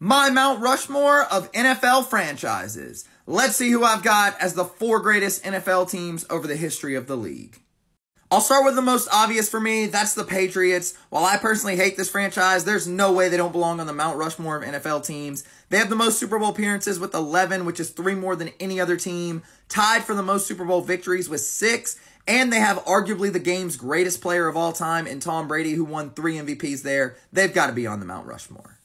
My Mount Rushmore of NFL franchises. Let's see who I've got as the 4 greatest NFL teams over the history of the league. I'll start with the most obvious for me. That's the Patriots. While I personally hate this franchise, there's no way they don't belong on the Mount Rushmore of NFL teams. They have the most Super Bowl appearances with 11, which is 3 more than any other team. Tied for the most Super Bowl victories with 6. And they have arguably the game's greatest player of all time in Tom Brady, who won 3 MVPs there. They've got to be on the Mount Rushmore.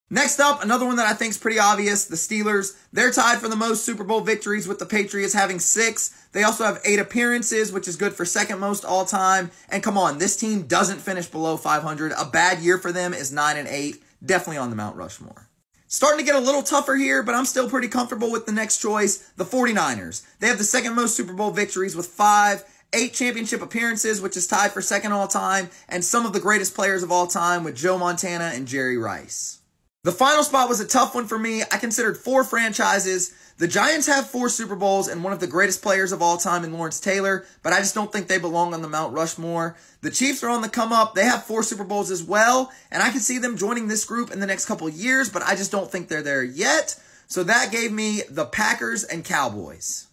Next up, another one that I think is pretty obvious, the Steelers. They're tied for the most Super Bowl victories with the Patriots having 6. They also have 8 appearances, which is good for second most all time. And come on, this team doesn't finish below 500. A bad year for them is 9-8. Definitely on the Mount Rushmore. Starting to get a little tougher here, but I'm still pretty comfortable with the next choice, the 49ers. They have the second most Super Bowl victories with 5. 8 championship appearances, which is tied for second all time, and some of the greatest players of all time with Joe Montana and Jerry Rice. The final spot was a tough one for me. I considered 4 franchises. The Giants have 4 Super Bowls and one of the greatest players of all time in Lawrence Taylor, but I just don't think they belong on the Mount Rushmore. The Chiefs are on the come up. They have 4 Super Bowls as well, and I can see them joining this group in the next couple years, but I just don't think they're there yet. So that gave me the Packers and Cowboys.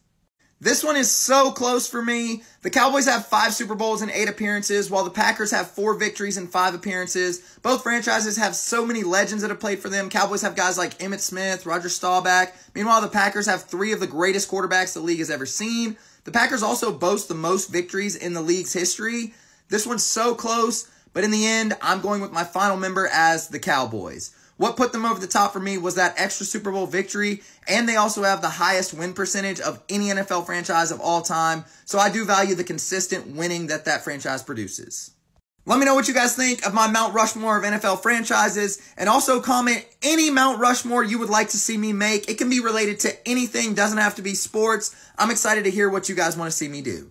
This one is so close for me. The Cowboys have 5 Super Bowls and 8 appearances, while the Packers have 4 victories and 5 appearances. Both franchises have so many legends that have played for them. Cowboys have guys like Emmitt Smith, Roger Staubach. Meanwhile, the Packers have 3 of the greatest quarterbacks the league has ever seen. The Packers also boast the most victories in the league's history. This one's so close, but in the end, I'm going with my final member as the Cowboys. What put them over the top for me was that extra Super Bowl victory, and they also have the highest win percentage of any NFL franchise of all time, so I do value the consistent winning that franchise produces. Let me know what you guys think of my Mount Rushmore of NFL franchises, and also comment any Mount Rushmore you would like to see me make. It can be related to anything, doesn't have to be sports. I'm excited to hear what you guys want to see me do.